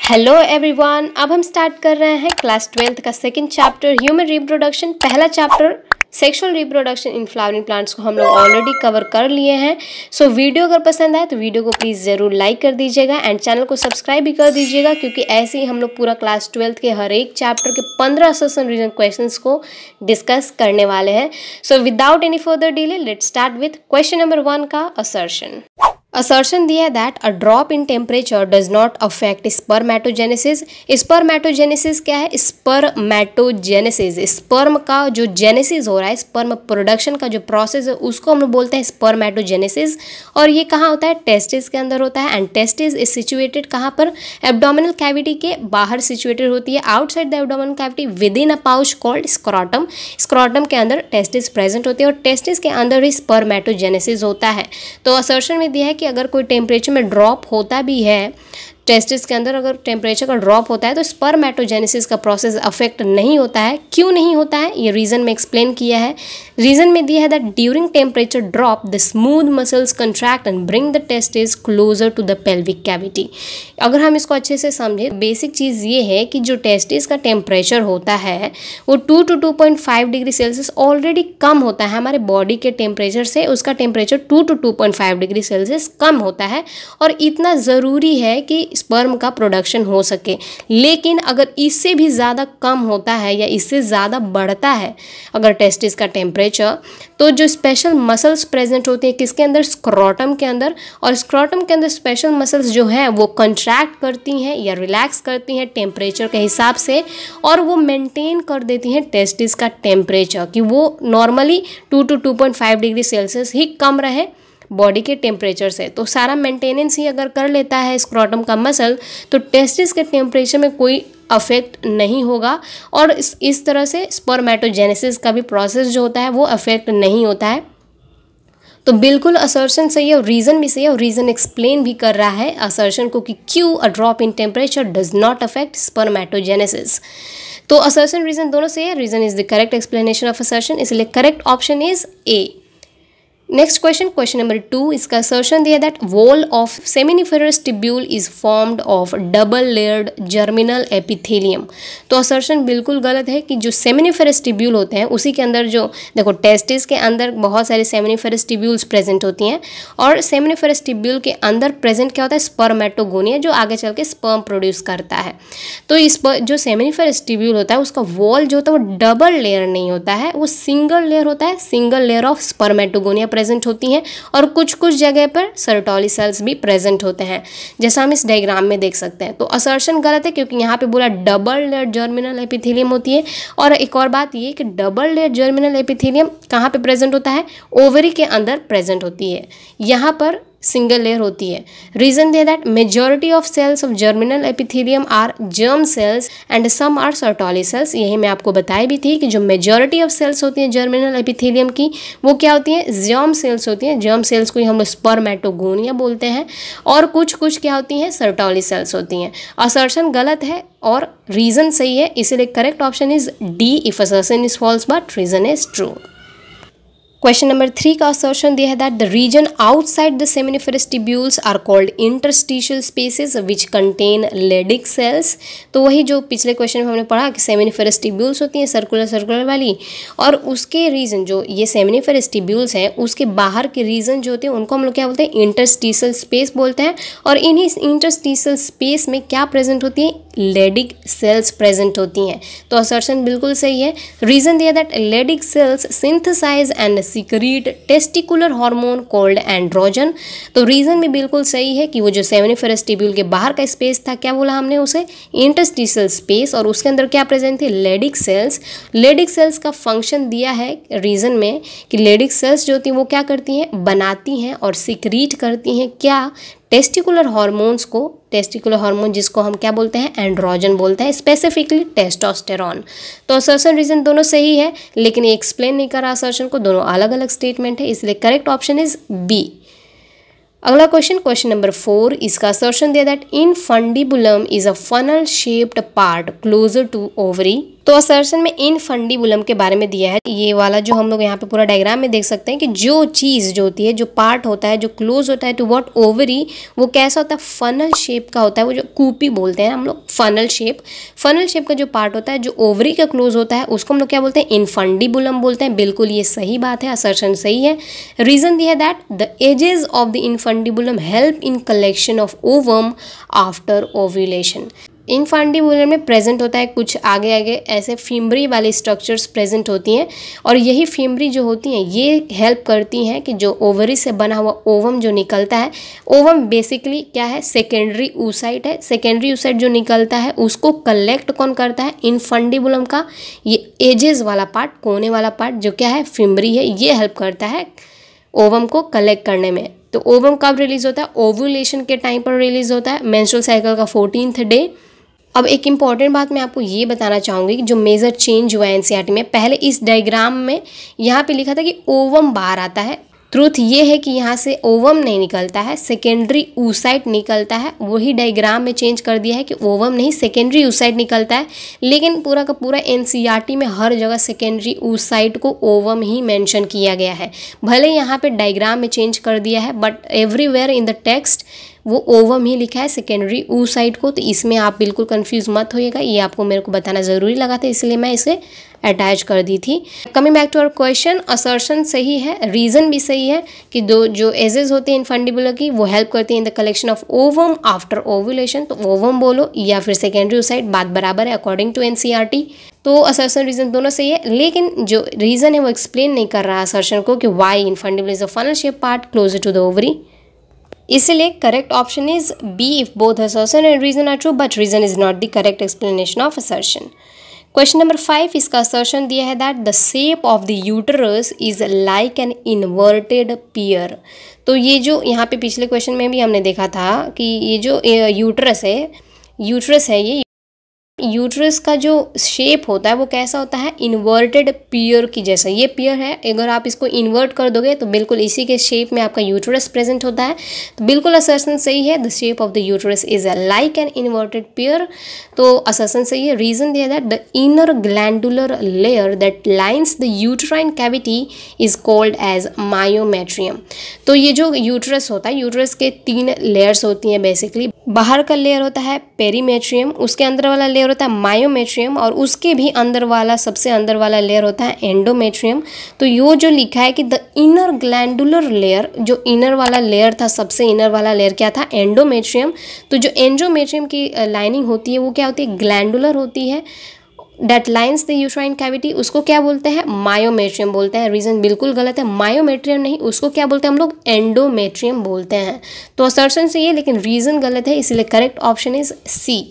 Hello everyone, अब हम start कर रहे हैं क्लास 12th का सेकंड चैप्टर ह्यूमन रिप्रोडक्शन। पहला chapter sexual reproduction in flowering plants को हम लोग ऑलरेडी कवर कर लिए हैं। सो वीडियो अगर पसंद आए तो वीडियो को प्लीज़ ज़रूर लाइक कर दीजिएगा एंड चैनल को सब्सक्राइब भी कर दीजिएगा, क्योंकि ऐसे ही हम लोग पूरा क्लास 12th के हर एक चैप्टर के 15 असर्शन रीजन क्वेश्चंस को डिस्कस करने वाले हैं। So without any further delay let's start with question number 1 का असर्शन। असर्शन दिया है that a drop in temperature does not affect spermatogenesis. Spermatogenesis क्या है? स्पर्मेटोजेनेसिस, स्पर्म का जो जेनेसिस हो रहा है, स्पर्म प्रोडक्शन का जो प्रोसेस है उसको हम लोग बोलते हैं स्पर्मेटोजेनेसिस। और ये कहाँ होता है? टेस्टिस के अंदर होता है। एंड टेस्टिस इज सिचुएटेड कहाँ पर? एब्डोमिनल कैविटी के बाहर सिचुएटेड होती है, outside the abdominal cavity with in a pouch called scrotum. Scrotum के अंदर टेस्टिस प्रेजेंट होती है और टेस्टिस के अंदर ही स्पर्मेटोजेनेसिस होता है। तो असर्शन में दिया है कि अगर कोई टेम्परेचर में ड्रॉप होता भी है, टेस्टिस के अंदर अगर टेम्परेचर का ड्रॉप होता है तो स्पर्मेटोजेनेसिस का प्रोसेस अफेक्ट नहीं होता है। क्यों नहीं होता है ये रीज़न में एक्सप्लेन किया है। रीज़न में दिया है that during temperature drop the smooth muscles contract and bring the testis closer to the pelvic cavity. अगर हम इसको अच्छे से समझें, बेसिक चीज़ ये है कि जो टेस्टिस का टेम्परेचर होता है वो 2 to 2.5 डिग्री सेल्सियस ऑलरेडी कम होता है हमारे बॉडी के टेम्परेचर से। उसका टेम्परेचर 2 to 2.5 डिग्री सेल्सियस कम होता है और इतना ज़रूरी है कि स्पर्म का प्रोडक्शन हो सके। लेकिन अगर इससे भी ज़्यादा कम होता है या इससे ज़्यादा बढ़ता है अगर टेस्टिस का टेम्परेचर, तो जो स्पेशल मसल्स प्रेजेंट होती हैं किसके अंदर? स्क्रोटम के अंदर। और स्क्रोटम के अंदर स्पेशल मसल्स जो हैं वो कंट्रैक्ट करती हैं या रिलैक्स करती हैं टेम्परेचर के हिसाब से, और वो मेंटेन कर देती हैं टेस्टिस का टेम्परेचर कि वो नॉर्मली 2 to 2.5 डिग्री सेल्सियस ही कम रहे बॉडी के टेम्परेचर से। तो सारा मेंटेनेंस ही अगर कर लेता है स्क्रोटम का मसल, तो टेस्टिस के टेम्परेचर में कोई अफेक्ट नहीं होगा और इस तरह से स्पर्मेटोजेनेसिस का भी प्रोसेस जो होता है वो अफेक्ट नहीं होता है। तो बिल्कुल असर्शन सही है और रीज़न भी सही है और रीज़न एक्सप्लेन भी कर रहा है असर्शन को कि क्यों a drop in temperature does not affect spermatogenesis. तो असर्शन रीज़न दोनों सही है। Reason is the correct explanation of assertion, इसलिए correct option is A. Next question, question number 2, इसका असर्शन दिया that wall of seminiferous tubule is formed of double layered germinal epithelium. तो assertion बिल्कुल गलत है कि जो सेमिनिफेरस टिब्यूल होते हैं उसी के अंदर जो देखो टेस्टिस के अंदर बहुत सारे सेमिनिफेरस टिब्यूल्स प्रेजेंट होती हैं और सेमिनिफेरस टिब्यूल के अंदर प्रेजेंट क्या होता है? स्पर्मेटोगोनिया, जो आगे चल के स्पर्म प्रोड्यूस करता है। तो इस जो सेमिनिफेरस टिब्यूल होता है उसका वॉल जो होता है वो डबल लेयर नहीं होता है, वो सिंगल लेयर होता है। Single layer of spermatogonia present होती हैं और कुछ कुछ जगह पर सर्टोली सेल्स भी प्रेजेंट होते हैं, जैसा हम इस डायग्राम में देख सकते हैं। तो असर्शन गलत है क्योंकि यहाँ पे बोला डबल लेयर जर्मिनल एपिथेलियम होती है। और एक और बात ये कि डबल लेयर जर्मिनल एपिथेलियम कहाँ पे प्रेजेंट होता है? ओवरी के अंदर प्रेजेंट होती है, यहाँ पर सिंगल लेयर होती है। रीजन दे that majority of cells of germinal epithelium are germ cells and some are Sertoli cells. यही मैं आपको बताई भी थी कि जो मेजॉरिटी ऑफ सेल्स होती हैं जर्मिनल एपिथेलियम की वो क्या होती हैं? जर्म सेल्स होती हैं। जर्म सेल्स को ही हम लोग स्पर्मेटोगोनिया बोलते हैं और कुछ कुछ क्या होती हैं? सर्टोली सेल्स होती हैं। असर्शन गलत है और रीजन सही है, इसलिए correct option is D if assertion is false but reason is true. Question number 3 का असर्शन दिया है that the region outside the seminiferous tubules are called interstitial spaces which contain Leydig cells. तो वही जो पिछले क्वेश्चन में हमने पढ़ा कि सेमिनिफेरस टिब्यूल्स होती हैं सर्कुलर वाली, और उसके रीजन जो ये सेमिनिफेरस टिब्यूल्स हैं उसके बाहर के रीजन जो होते हैं उनको हम लोग क्या बोलते हैं? इंटरस्टिशियल स्पेस बोलते हैं। और इन्हीं इंटरस्टिशियल स्पेस में क्या प्रेजेंट होती है? लेडिक सेल्स प्रेजेंट होती हैं। तो असर्शन बिल्कुल सही है। रीजन दिया that Leydig cells synthesise and secrete testicular hormone called androgen. तो रीजन भी बिल्कुल सही है कि वो जो सेमिनिफेरस टिब्यूल के बाहर का स्पेस था, क्या बोला हमने उसे? इंटरस्टिशियल स्पेस, और उसके अंदर क्या प्रेजेंट थी? Leydig cells. लेडिक सेल्स का फंक्शन दिया है रीजन में कि लेडिक सेल्स जो होती हैं वो क्या करती हैं? बनाती हैं और सिक्रीट करती हैं क्या? टेस्टिकुलर हार्मोन्स को। टेस्टिकुलर हार्मोन जिसको हम क्या बोलते हैं? एंड्रोजन बोलते हैं, स्पेसिफिकली टेस्टोस्टेरॉन। तो असर्शन रीजन दोनों सही है, लेकिन ये एक्सप्लेन नहीं करा असर्शन को, दोनों अलग अलग स्टेटमेंट है, इसलिए करेक्ट ऑप्शन इज बी। अगला क्वेश्चन, क्वेश्चन नंबर 4, इसका असर्शन दिया that infundibulum is a funnel shaped part closer to ovary. तो असर्शन में इनफंडिबुलम के बारे में दिया है, ये वाला जो हम लोग यहाँ पे पूरा डायग्राम में देख सकते हैं कि जो चीज़ जो होती है, जो पार्ट होता है, जो क्लोज होता है टू व्हाट ओवरी, वो कैसा होता है, फनल शेप का होता है। वो जो कूपी बोलते हैं हम लोग, फनल शेप का जो पार्ट होता है, जो ओवरी का क्लोज होता है, उसको हम लोग क्या बोलते हैं, इनफंडिबुलम बोलते हैं। बिल्कुल ये सही बात है, असर्शन सही है। रीजन दिया है that the edges of the infundibulum help in collection of ovum after ovulation. Infundibulum में प्रेजेंट होता है कुछ आगे आगे ऐसे फिम्बरी वाली स्ट्रक्चर्स प्रेजेंट होती हैं, और यही फिम्बरी जो होती हैं ये हेल्प करती हैं कि जो ओवरी से बना हुआ ओवम जो निकलता है, ओवम बेसिकली क्या है, सेकेंडरी oocyte है। सेकेंडरी oocyte जो निकलता है उसको कलेक्ट कौन करता है, इनफंडिबुलम का ये एजेस वाला पार्ट, कोने वाला पार्ट जो क्या है, फिम्बरी है, ये हेल्प करता है ओवम को कलेक्ट करने में। तो ओवम कब रिलीज होता है, ओव्यूलेशन के टाइम पर रिलीज होता है, मेंस्ट्रुअल साइकिल का 14th डे। अब एक इम्पॉर्टेंट बात मैं आपको ये बताना चाहूँगी कि जो मेजर चेंज हुआ है एनसीईआरटी में, पहले इस डायग्राम में यहाँ पे लिखा था कि ओवम बाहर आता है। ट्रूथ ये है कि यहाँ से ओवम नहीं निकलता है, सेकेंडरी oocyte निकलता है। वही डायग्राम में चेंज कर दिया है कि ओवम नहीं, सेकेंडरी oocyte निकलता है। लेकिन पूरा का पूरा एनसीईआरटी में हर जगह सेकेंडरी oocyte को ओवम ही मेंशन किया गया है। भले यहाँ पे डायग्राम में चेंज कर दिया है, but everywhere in the text वो ओवम ही लिखा है सेकेंडरी oocyte को। तो इसमें आप बिल्कुल कंफ्यूज मत होइएगा, ये आपको मेरे को बताना ज़रूरी लगा था, इसलिए मैं इसे अटैच कर दी थी। Coming back to our question, assertion सही है, रीज़न भी सही है कि दो जो एजेस होते हैं इनफंडिबुलम की, वो हेल्प करती हैं in the collection of ovum after ovulation. तो ओवम बोलो या फिर सेकेंडरी oocyte, बात बराबर है अकॉर्डिंग टू एनसीईआरटी। तो असर्शन रीजन दोनों सही है, लेकिन जो रीज़न है वो एक्सप्लेन नहीं कर रहा असर्शन को कि why infundibulum is a funnel shape part closer to the ovary. इसलिए correct option is B if both assertion and reason are true, but reason is not the correct explanation of assertion. Question number 5, इसका assertion दिया है that the shape of the uterus is like an inverted pear. तो ये जो यहाँ पे पिछले question में भी हमने देखा था कि ये जो यूटरस है ये यूट्रस का जो शेप होता है वो कैसा होता है, इन्वर्टेड पियर की जैसा। ये पियर है, अगर आप इसको इन्वर्ट कर दोगे तो बिल्कुल इसी के शेप में आपका यूट्रस प्रेजेंट होता है। तो बिल्कुल असर्शन सही है, the shape of the uterus is like an inverted pear. तो असर्शन सही है। रीजन दिया that the inner glandular layer that lines the uterine cavity is called as myometrium. तो ये जो यूट्रस होता है, यूट्रस के 3 लेयर्स होती हैं बेसिकली। बाहर का लेयर होता है पेरीमेट्रियम, उसके अंदर वाला लेयर होता है मायोमेट्रियम, और उसके भी अंदर वाला सबसे अंदर वाला लेयर होता है एंडोमेट्रियम। तो ये जो लिखा है कि द इनर ग्लैंडुलर लेयर, जो इनर वाला लेयर था, सबसे इनर वाला लेयर क्या था, एंडोमेट्रियम। तो जो एंडोमेट्रियम की लाइनिंग होती है वो क्या होती है, ग्लैंडुलर होती है, that lines the uterine cavity, उसको क्या बोलते हैं, मायोमेट्रियम बोलते हैं। रीजन बिल्कुल गलत है, मायोमेट्रियम नहीं, उसको क्या बोलते हैं हम लोग, एंडोमेट्रियम बोलते हैं। तो असर्शन सही है लेकिन रीजन गलत है, इसलिए correct option is C.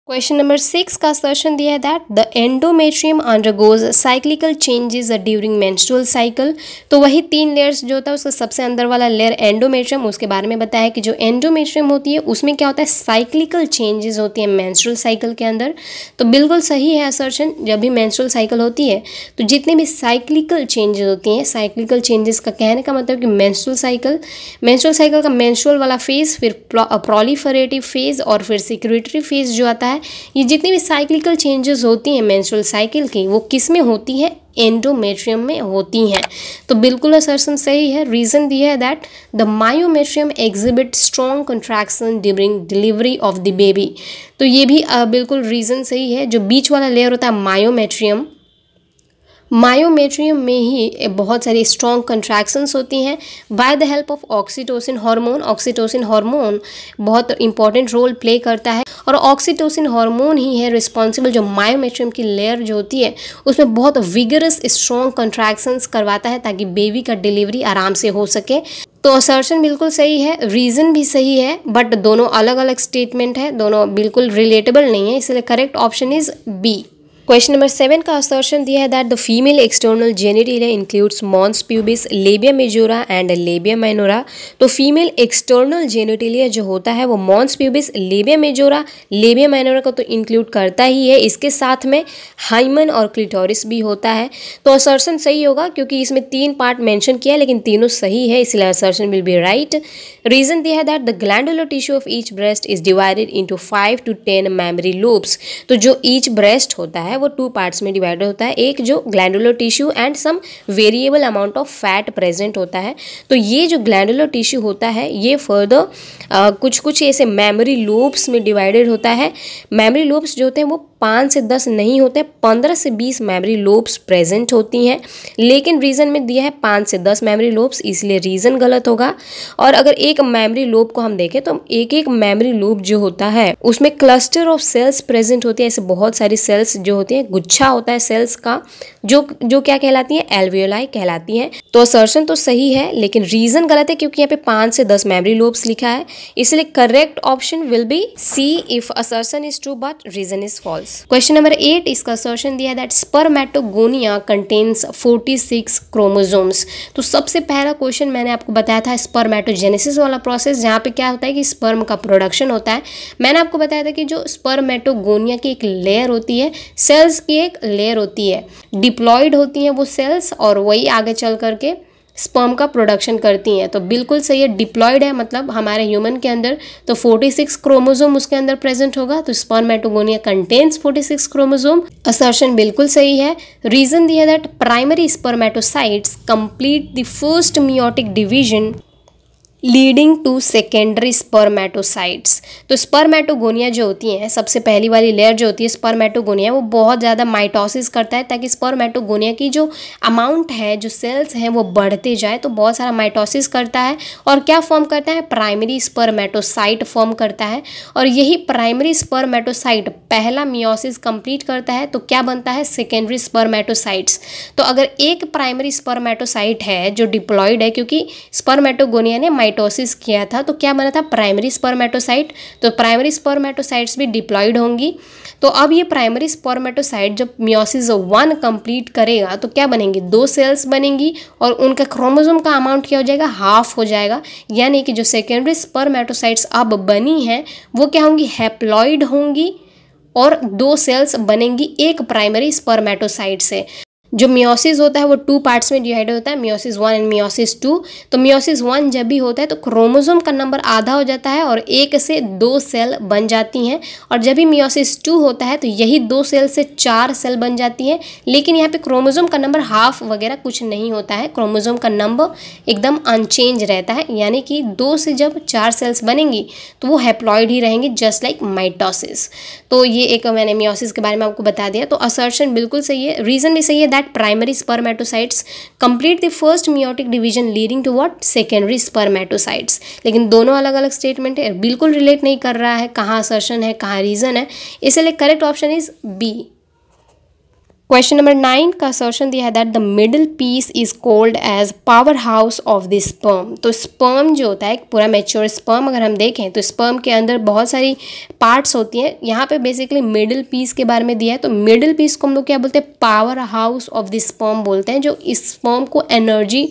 Question number 6 का असर्शन दिया है that the endometrium undergoes cyclical changes during menstrual cycle. तो वही 3 लेयर्स जो होता है उसका सबसे अंदर वाला लेयर एंडोमेट्रियम, उसके बारे में बताया कि जो एंडोमेट्रियम होती है उसमें क्या होता है, साइक्लिकल चेंजेस होती हैं मेंस्ट्रुअल साइकिल के अंदर। तो बिल्कुल सही है असर्शन, जब भी मेंस्ट्रुअल साइकिल होती है तो जितने भी साइक्लिकल चेंजेस होती हैं, साइक्लिकल चेंजेस का कहने का मतलब कि मेंस्ट्रुअल साइकिल का मेंस्ट्रुअल वाला फेज, फिर प्रोलिफरेटिव फेज और फिर सिक्रेटरी फेज जो आता है, ये जितनी भी साइक्लिकल चेंजेस होती हैं मेंस्ट्रुअल साइकिल की, वो किस में होती है, एंडोमेट्रियम में होती हैं। तो बिल्कुल असर्शन सही है। रीजन दिया है that the myometrium exhibit strong contraction during delivery of the baby. तो ये भी बिल्कुल रीजन सही है। जो बीच वाला लेयर होता है मायोमेट्रियम में ही बहुत सारी स्ट्रॉन्ग कंट्रैक्शंस होती हैं by the help of oxytocin hormone. Oxytocin hormone बहुत इंपॉर्टेंट रोल प्ले करता है, और ऑक्सीटोसिन हार्मोन ही है रिस्पॉन्सिबल जो मायोमेट्रियम की लेयर जो होती है उसमें बहुत विगरस स्ट्रॉन्ग कंट्रैक्शंस करवाता है ताकि बेबी का डिलीवरी आराम से हो सके। तो असर्शन बिल्कुल सही है, रीज़न भी सही है, बट दोनों अलग अलग स्टेटमेंट है, दोनों बिल्कुल रिलेटेबल नहीं है, इसलिए correct option is B. Question number 7 का असर्शन दिया है that the female external genitalia includes mons pubis, labia majora and labia minora. तो फीमेल एक्सटर्नल जेनिटलिया जो होता है वो mons pubis, labia majora, labia minora को तो इंक्लूड करता ही है, इसके साथ में हाइमन और क्लिटोरिस भी होता है। तो असर्शन सही होगा क्योंकि इसमें 3 पार्ट मेंशन किया है लेकिन तीनों सही है, इसलिए assertion will be right. Reason दिया है that the glandular tissue of each breast is divided into 5 to 10 mammary lobes. तो जो ईच ब्रेस्ट होता है वो 2 पार्ट्स में डिवाइडेड होता है, एक जो glandular tissue and some variable amount of fat present होता है। तो ये जो ग्लैंडुलर टिश्यू होता है ये फर्दर कुछ ऐसे मेमोरी लूप्स में डिवाइडेड होता है। मेमोरी लूप्स जो होते हैं वो 5 से 10 नहीं होते, 15 से 20 मेमोरी लूप्स प्रेजेंट होती हैं, लेकिन रीजन में दिया है 5 से 10 मेमोरी लूप्स, इसलिए रीजन गलत होगा। और अगर एक मेमोरी लूप को हम देखें तो एक मेमोरी लूप जो होता है उसमें क्लस्टर ऑफ सेल्स प्रेजेंट होती है, ऐसे बहुत सारी सेल्स जो होती है, गुच्छा होता है सेल्स का, जो क्या कहलाती है, एल्वियोलाई कहलाती हैं। तो असर्शन तो सही है लेकिन रीजन गलत है क्योंकि यहाँ पे 5 से 10 मेमोरी लूप्स लिखा है, इसलिए correct option will be C if assertion is true but reason is false. Question number 8 इसका असर्शन दिया है दैट स्पर्मेटोगोनिया कंटेन्स 46 क्रोमोसोम्स। तो सबसे पहला क्वेश्चन मैंने आपको बताया था स्पर्मेटोजेनेसिस वाला प्रोसेस, जहाँ पे क्या होता है कि स्पर्म का प्रोडक्शन होता है। मैंने आपको बताया था कि जो स्पर्मेटोगोनिया की एक लेयर होती है, सेल्स की एक लेयर होती है, डिप्लॉयड होती हैं वो सेल्स और वही आगे चल करके स्पर्म का प्रोडक्शन करती हैं। तो बिल्कुल सही है, डिप्लॉयड है मतलब हमारे ह्यूमन के अंदर तो 46 क्रोमोसोम उसके अंदर प्रेजेंट होगा, तो स्पर्मेटोगोनिया कंटेन्स 46 क्रोमोसोम। असर्शन बिल्कुल सही है। रीजन दिया that primary spermatocytes complete the first meiotic division leading to secondary spermatocytes. तो स्पर्मेटोगोनिया जो होती हैं, सबसे पहली वाली लेयर जो होती है स्पर्मेटोगोनिया, वो बहुत ज़्यादा माइटोसिस करता है ताकि स्पर्मेटोगोनिया की जो अमाउंट है, जो सेल्स हैं वो बढ़ते जाए। तो बहुत सारा माइटोसिस करता है और क्या फॉर्म करता है, प्राइमरी स्पर्मेटोसाइट फॉर्म करता है। और यही प्राइमरी स्पर्मेटोसाइट पहला मियोसिस कंप्लीट करता है तो क्या बनता है, सेकेंडरी स्पर्मेटोसाइट्स। तो अगर एक प्राइमरी स्पर्मेटोसाइट है जो डिप्लॉयड है, क्योंकि स्पर्मेटोगोनिया ने माइटोसिस किया था तो क्या बना था, प्राइमरी स्पर्मेटोसाइट, तो प्राइमरी स्पर्मेटोसाइट्स भी डिप्लॉयड होंगी। तो अब ये प्राइमरी स्पर्मेटोसाइट जब मियोसिस 1 कंप्लीट करेगा तो क्या बनेंगी, 2 सेल्स बनेंगी और उनका क्रोमोसोम का अमाउंट क्या हो जाएगा, हाफ हो जाएगा। यानी कि जो सेकेंडरी स्पर्मेटोसाइट्स अब बनी हैं वो क्या होंगी, हैप्लॉइड होंगी और 2 सेल्स बनेंगी एक प्राइमरी स्पर्मेटोसाइट से। जो मियोसिस होता है वो 2 पार्ट्स में डिवाइड होता है, मियोसिस 1 एंड मियोसिस 2। तो मियोसिस 1 जब भी होता है तो क्रोमोसोम का नंबर आधा हो जाता है और 1 से 2 सेल बन जाती हैं, और जब भी मियोसिस 2 होता है तो यही 2 सेल से 4 सेल बन जाती हैं। लेकिन यहाँ पे क्रोमोसोम का नंबर हाफ वगैरह कुछ नहीं होता है, क्रोमोसोम का नंबर एकदम अनचेंज रहता है, यानी कि 2 से जब 4 सेल्स बनेंगी तो वो हैप्लॉइड ही रहेंगे, जस्ट लाइक माइटोसिस। तो ये एक मैंने मियोसिस के बारे में आपको बता दिया। तो असर्शन बिल्कुल सही है, रीजन भी सही है that primary spermatocytes complete the first meiotic division leading to what, secondary spermatocytes. लेकिन दोनों अलग अलग स्टेटमेंट है, बिल्कुल रिलेट नहीं कर रहा है, कहाँ असर्शन है कहाँ रीजन है, इसलिए correct option is B. Question number 9 का असर्शन दिया है that the middle piece is called as powerhouse of the sperm. तो स्पर्म जो होता है, पूरा मैच्योर स्पर्म अगर हम देखें तो स्पर्म के अंदर बहुत सारी पार्ट्स होती हैं। यहाँ पे बेसिकली मिडिल पीस के बारे में दिया है, तो मिडिल पीस को हम लोग क्या बोलते हैं, power house of the sperm बोलते हैं। जो इस स्पर्म को एनर्जी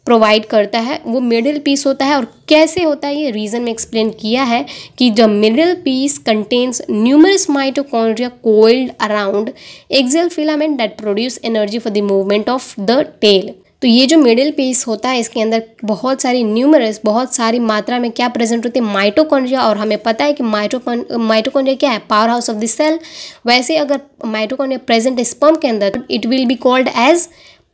प्रोवाइड करता है वो मिडिल पीस होता है। और कैसे होता है ये रीज़न में एक्सप्लेन किया है कि the middle piece contains numerous mitochondria coiled around axial filament that produce energy for the movement of the tail. तो ये जो मिडिल पीस होता है इसके अंदर बहुत सारी मात्रा में क्या प्रेजेंट होती है, माइटोकॉन्ड्रिया। और हमें पता है कि माइटोकॉन्ड्रिया क्या है, powerhouse of the cell. वैसे अगर माइटोकॉन्ड्रिया प्रेजेंट है स्पर्म के अंदर, it will be called as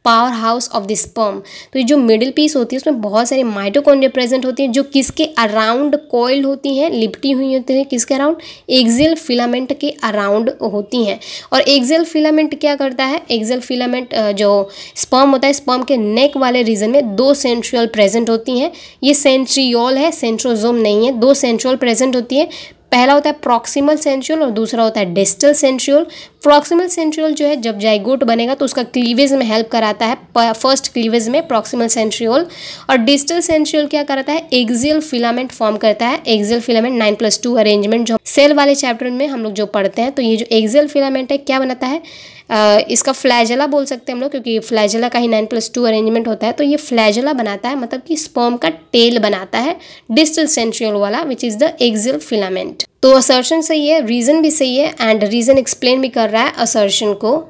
powerhouse of the sperm. तो ये जो मिडिल पीस होती है उसमें बहुत सारी माइटोकॉन्ड्रिया प्रेजेंट होती हैं जो किसके अराउंड कॉइल्ड होती हैं, लिपटी हुई होती हैं, किसके अराउंड, एक्सियल फिलामेंट के अराउंड होती हैं। और एक्सियल फिलामेंट क्या करता है, एक्सियल फिलामेंट जो स्पर्म होता है, स्पर्म के नेक वाले रीजन में 2 सेंट्रियोल प्रेजेंट होती हैं। ये सेंट्रियोल है, सेंट्रोजोम नहीं है, 2 सेंट्रियोल प्रेजेंट होती है। पहला होता है प्रॉक्सिमल सेंट्रियोल और दूसरा होता है डिस्टल सेंट्रियोल। प्रॉक्सिमल सेंट्रियोल जो है जब जाइगोट बनेगा तो उसका क्लीवेज में हेल्प कराता है, फर्स्ट क्लीवेज में प्रॉक्सिमल सेंट्रियोल। और डिस्टल सेंट्रियोल क्या करता है, एक्सियल फिलामेंट फॉर्म करता है। एक्सियल फिलामेंट 9+2 अरेंजमेंट जो सेल वाले चैप्टर में हम लोग जो पढ़ते हैं, तो ये जो एक्सियल फिलामेंट है क्या बनाता है, इसका फ्लैजेला बोल सकते हैं हम लोग, क्योंकि फ्लैजेला का ही 9+2 अरेंजमेंट होता है। तो ये फ्लैजेला बनाता है, मतलब कि स्पर्म का टेल बनाता है डिस्टल सेंट्रियोल वाला, which is the axial filament. तो असर्शन सही है, रीजन भी सही है, एंड रीजन एक्सप्लेन भी कर रहा है असर्शन को,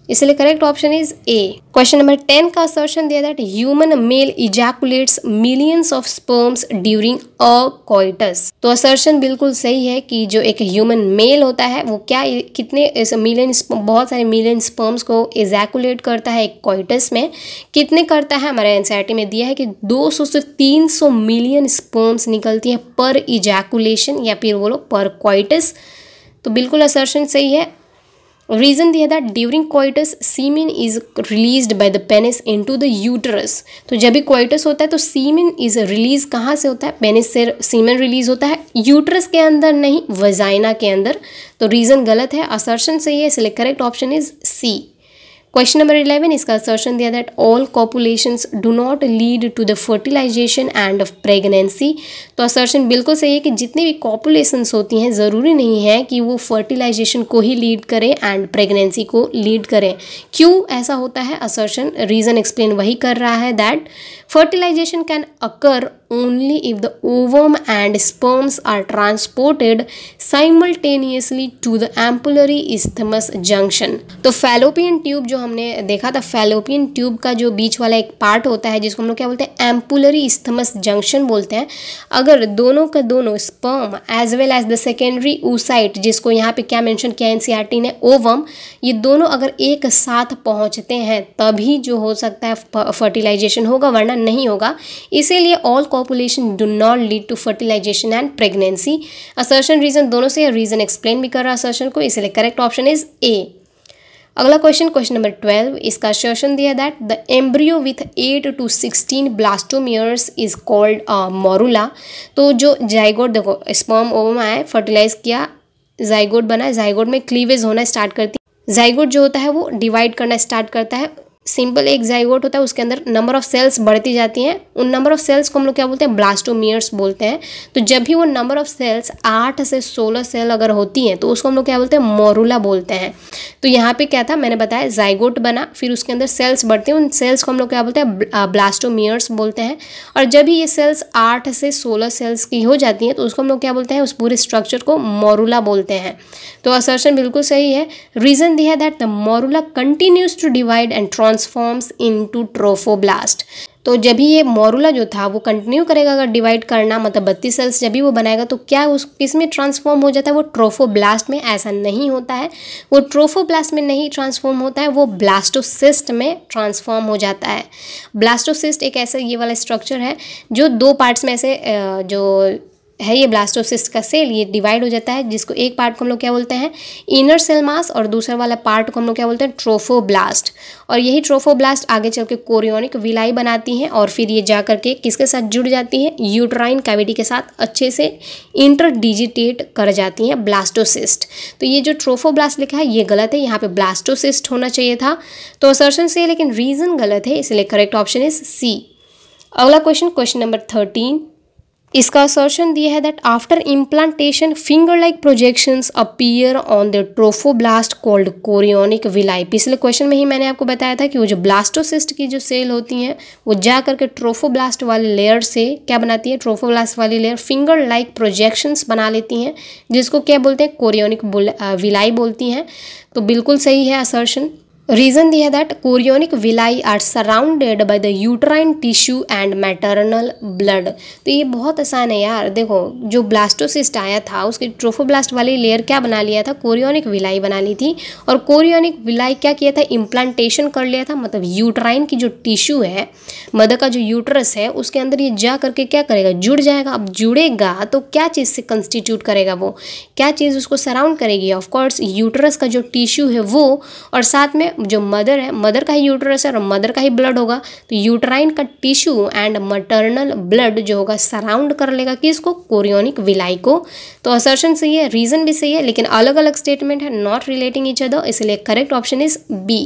इसलिए correct option is A. Question number 10 का असर्शन दिया that human male ejaculates millions of sperms during a coitus. तो असर्शन बिल्कुल सही है कि जो एक ह्यूमन मेल होता है वो क्या कितने मिलियन, बहुत सारे मिलियन स्पर्म्स को इजैकुलेट करता है एक कोइटस में। कितने करता है, हमारे एनसीईआरटी में दिया है कि 200 से 300 मिलियन स्पर्म्स निकलती है पर इजैकुलेशन, या फिर बोलो पर कोइटस। तो बिल्कुल असर्शन सही है। रीजन दिया that during coitus semen is released by the penis into the uterus. तो जब भी कोइटस होता है तो सीमेन इज रिलीज कहाँ से होता है, पेनिस से सीमेन रिलीज होता है, यूटरस के अंदर नहीं, वजाइना के अंदर। तो रीजन गलत है, असर्शन सही है, इसलिए correct option is C. Question number 11, इसका असर्शन दिया that all copulations do not lead to the fertilization and pregnancy. तो असर्शन बिल्कुल सही है कि जितनी भी कॉपुलेशंस होती हैं ज़रूरी नहीं है कि वो फर्टिलाइजेशन को ही लीड करें एंड प्रेगनेंसी को लीड करें। क्यों ऐसा होता है, असर्शन रीज़न एक्सप्लेन वही कर रहा है that fertilization can occur only if the ovum and sperms are transported simultaneously to the ampullary isthmus junction। तो फैलोपियन ट्यूब जो हमने देखा था, फैलोपियन ट्यूब का जो बीच वाला एक पार्ट होता है जिसको हम लोग क्या बोलते हैं, एम्पुलरी इस्थमस जंक्शन बोलते हैं। अगर दोनों का दोनों sperm as well as the secondary oocyte, जिसको यहाँ पे क्या मेंशन किया एनसीईआरटी ने, ओवम, ये दोनों अगर एक साथ पहुँचते हैं तभी जो हो सकता है फर्टिलाइजेशन होगा, वरना नहीं होगा। इसीलिए all copulation do not lead to fertilisation and pregnancy. Assertion reason दोनों से, रीजन एक्सप्लेन भी कर रहा है असर्शन को, इसलिए करेक्ट ऑप्शन इज ए। अगला क्वेश्चन, क्वेश्चन नंबर 12, इसका असर्शन दिया that the embryo with 8 to 16 blastomeres is called morula. तो जो जाइगोट, देखो स्पर्म ओवम आया, फर्टिलाइज किया, जाइगोट बना, जाइगोट में क्लीवेज होना स्टार्ट करती है। जाइगोट जो होता है वो डिवाइड करना स्टार्ट करता है। सिंपल एक जाइगोट होता है, उसके अंदर नंबर ऑफ सेल्स बढ़ती जाती हैं, उन नंबर ऑफ सेल्स को हम लोग क्या बोलते हैं, ब्लास्टोमियर्स बोलते हैं। तो जब भी वो नंबर ऑफ सेल्स 8 से 16 सेल अगर होती हैं तो उसको हम लोग क्या बोलते हैं, मोरुला बोलते हैं। तो यहाँ पे क्या था, मैंने बताया जाइगोट बना, फिर उसके अंदर सेल्स बढ़ते हैं, उन सेल्स को हम लोग क्या बोलते हैं, ब्लास्टोमियर्स बोलते हैं। और जब भी ये सेल्स 8 से 16 सेल्स की हो जाती हैं तो उसको हम लोग क्या बोलते हैं, उस पूरे स्ट्रक्चर को मोरुला बोलते हैं। तो असर्शन बिल्कुल सही है। रीजन दिया that the morula continues to divide and transforms into trophoblast. तो जब भी ये मोरुला जो था वो कंटिन्यू करेगा अगर डिवाइड करना, मतलब 32 सेल्स जब भी वो बनाएगा तो क्या उस किसमें ट्रांसफॉर्म हो जाता है, वो ट्रोफोब्लास्ट में। ऐसा नहीं होता है, वो ट्रोफोब्लास्ट में नहीं ट्रांसफॉर्म होता है, वो ब्लास्टोसिस्ट में ट्रांसफॉर्म हो जाता है। ब्लास्टोसिस्ट एक ऐसा ये वाला स्ट्रक्चर है जो 2 पार्ट्स में से जो है ये ब्लास्टोसिस्ट का सेल, ये डिवाइड हो जाता है, जिसको एक पार्ट को हम लोग क्या बोलते हैं, इनर सेल मास, और दूसरा वाला पार्ट को हम लोग क्या बोलते हैं, ट्रोफोब्लास्ट। और यही ट्रोफोब्लास्ट आगे चल के कोरियोनिक विलाई बनाती हैं और फिर ये जा करके किसके साथ जुड़ जाती हैं, यूट्राइन कैविटी के साथ अच्छे से इंटरडिजिटेट कर जाती हैं, ब्लास्टोसिस्ट। तो ये जो ट्रोफोब्लास्ट लिखा है ये गलत है, यहाँ पे ब्लास्टोसिस्ट होना चाहिए था। तो असर्शन से, लेकिन रीजन गलत है, इसलिए करेक्ट ऑप्शन इज सी। अगला क्वेश्चन, क्वेश्चन नंबर 13, इसका असर्शन दिया है that after implantation finger like projections appear on the trophoblast called chorionic villi. पिछले क्वेश्चन में ही मैंने आपको बताया था कि वो जो ब्लास्टोसिस्ट की जो सेल होती हैं वो जा करके ट्रोफोब्लास्ट वाले लेयर से क्या बनाती है, ट्रोफोब्लास्ट वाली लेयर फिंगर लाइक प्रोजेक्शंस बना लेती हैं, जिसको क्या बोलते हैं, कोरियोनिक विलाई बोलती हैं। तो बिल्कुल सही है असर्शन। रीजन दिया that chorionic villi are surrounded by the uterine tissue and maternal blood. तो ये बहुत आसान है यार, देखो जो ब्लास्टोसिस्ट आया था उसकी ट्रोफोब्लास्ट वाली लेयर क्या बना लिया था, कोरियोनिक विलाई बना ली थी। और कोरियोनिक विलाई क्या किया था, इम्प्लांटेशन कर लिया था, मतलब यूट्राइन की जो टिश्यू है, मदर का जो यूट्रस है, उसके अंदर ये जा करके क्या करेगा, जुड़ जाएगा। अब जुड़ेगा तो क्या चीज़ से कंस्टिट्यूट करेगा, वो क्या चीज़ उसको सराउंड करेगी, ऑफकोर्स यूट्रस का जो टिश्यू है वो, और साथ में जो मदर है, मदर का ही यूट्रस है और मदर का ही ब्लड होगा, तो यूट्राइन का टिश्यू एंड मटर्नल ब्लड जो होगा सराउंड कर लेगा किसको, कोरियोनिक विलाई को। तो असर्शन सही है, रीजन भी सही है, लेकिन अलग अलग स्टेटमेंट है, नॉट रिलेटिंग ईच अदर, इसलिए correct option is B.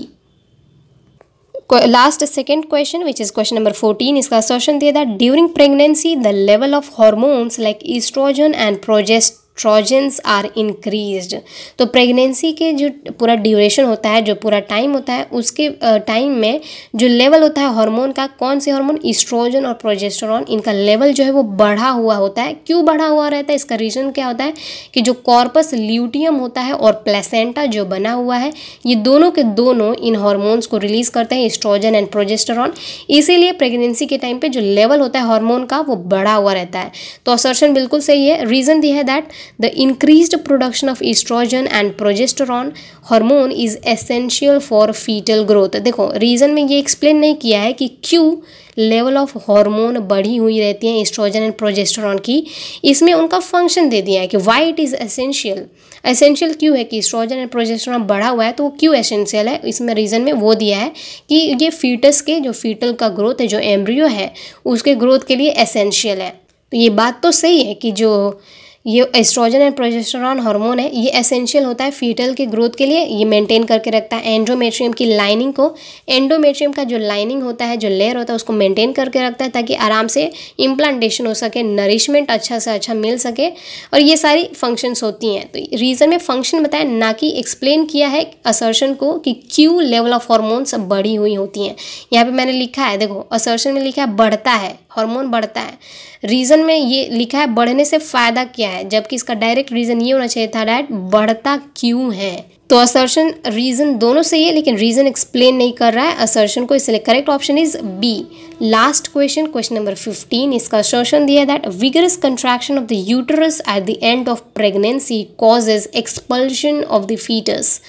Last second question which is question number 14, इसका असर्शन दिया था during pregnancy the level of hormones like estrogen and progestogens are increased. तो प्रेगनेंसी के जो पूरा ड्यूरेशन होता है, जो पूरा टाइम होता है, उसके टाइम में जो लेवल होता है हार्मोन का, कौन से हार्मोन, ईस्ट्रोजन और प्रोजेस्टेरॉन, इनका लेवल जो है वो बढ़ा हुआ होता है। क्यों बढ़ा हुआ रहता है, इसका रीज़न क्या होता है कि जो कॉर्पस ल्यूटियम होता है और प्लेसेंटा जो बना हुआ है, ये दोनों के दोनों इन हार्मोन्स को रिलीज करते हैं, ईस्ट्रोजन एंड प्रोजेस्टेरॉन। इसीलिए प्रेगनेंसी के टाइम पे जो लेवल होता है हार्मोन का वो बढ़ा हुआ रहता है। तो असर्शन बिल्कुल सही है। रीज़न दिया है that the increased production of estrogen and progesterone hormone is essential for fetal growth। देखो रीज़न में ये एक्सप्लेन नहीं किया है कि क्यों लेवल ऑफ हार्मोन बढ़ी हुई रहती है एस्ट्रोजन एंड प्रोजेस्टेरॉन की, इसमें उनका फंक्शन दे दिया है कि why it is essential. Essential क्यों है कि एस्ट्रोजन एंड प्रोजेस्टेरॉन बढ़ा हुआ है, तो वो क्यों एसेंशियल है, इसमें रीज़न में वो दिया है कि ये फीटस के जो फीटल का ग्रोथ है, जो एम्ब्रियो है, उसके ग्रोथ के लिए एसेंशियल है। तो ये बात तो सही है कि जो ये एस्ट्रोजन एंड प्रोजेस्टेरॉन हार्मोन है, ये एसेंशियल होता है फीटल के ग्रोथ के लिए। ये मेंटेन करके रखता है एंडोमेट्रियम की लाइनिंग को, एंडोमेट्रियम का जो लाइनिंग होता है, जो लेयर होता है, उसको मेंटेन करके रखता है ताकि आराम से इम्प्लांटेशन हो सके, नरिशमेंट अच्छा से अच्छा मिल सके, और ये सारी फंक्शंस होती हैं। तो रीज़न में फंक्शन बताया, ना कि एक्सप्लेन किया है असर्शन को कि क्यों लेवल ऑफ हार्मोन्स बढ़ी हुई होती हैं। यहाँ पे मैंने लिखा है, देखो असर्शन में लिखा है बढ़ता है, हार्मोन बढ़ता है। रीज़न में ये लिखा है बढ़ने से फ़ायदा क्या है, जबकि इसका डायरेक्ट रीज़न ये होना चाहिए था डैट बढ़ता क्यों है। तो असर्शन रीज़न दोनों सही है, लेकिन रीज़न एक्सप्लेन नहीं कर रहा है असर्शन को, इसलिए correct option is B. Last question, question number 15, इसका असर्शन दिया that vigorous contraction of the uterus at the end of pregnancy causes expulsion of the foetus.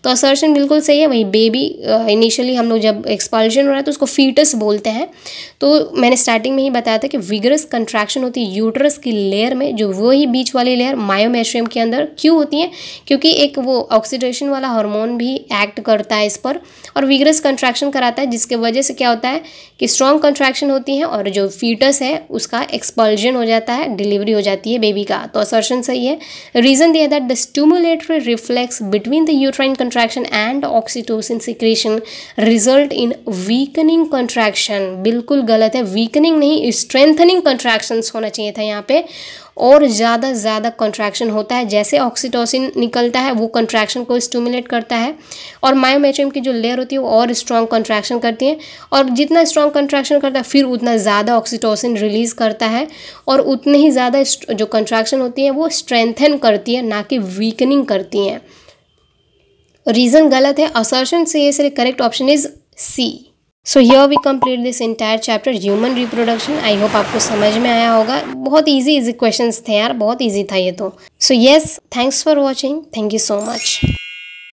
तो असर्शन बिल्कुल सही है। वही बेबी इनिशियली हम लोग जब एक्सपल्शन हो रहा है तो उसको फीटस बोलते हैं। तो मैंने स्टार्टिंग में ही बताया था कि विगरस कंट्रैक्शन होती है यूटरस की लेयर में, जो वही बीच वाली लेयर मायोमेट्रियम के अंदर क्यों होती है, क्योंकि एक वो ऑक्सीडेशन वाला हार्मोन भी एक्ट करता है इस पर और विगरस कंट्रैक्शन कराता है, जिसके वजह से क्या होता है कि स्ट्रॉन्ग कंट्रैक्शन होती है और जो फीटस है उसका एक्सपल्जन हो जाता है, डिलीवरी हो जाती है बेबी का। तो असर्शन सही है। रीज़न दिया that the stimulatory reflex between the uterine contraction and oxytocin secretion result in weakening contraction। बिल्कुल गलत है, weakening नहीं, strengthening contractions होना चाहिए था यहाँ पे। और ज़्यादा कंट्रैक्शन होता है, जैसे ऑक्सीटोसिन निकलता है वो कंट्रैक्शन को स्टिमुलेट करता है, और मायोमेट्रियम की जो लेयर होती है वो और स्ट्रॉन्ग कंट्रैक्शन करती है, और जितना स्ट्रॉन्ग कंट्रैक्शन करता है फिर उतना ज़्यादा ऑक्सीटोसिन रिलीज़ करता है, और उतने ही ज़्यादा जो कंट्रैक्शन होती है वो स्ट्रेंथन करती है, ना कि वीकनिंग करती हैं। रीज़न गलत है, असर्शन से इसलिए correct option is C. So here we complete this entire chapter human reproduction. I hope आपको समझ में आया होगा। बहुत इजी क्वेश्चंस थे यार, बहुत इजी था ये तो। So yes, thanks for watching, thank you so much.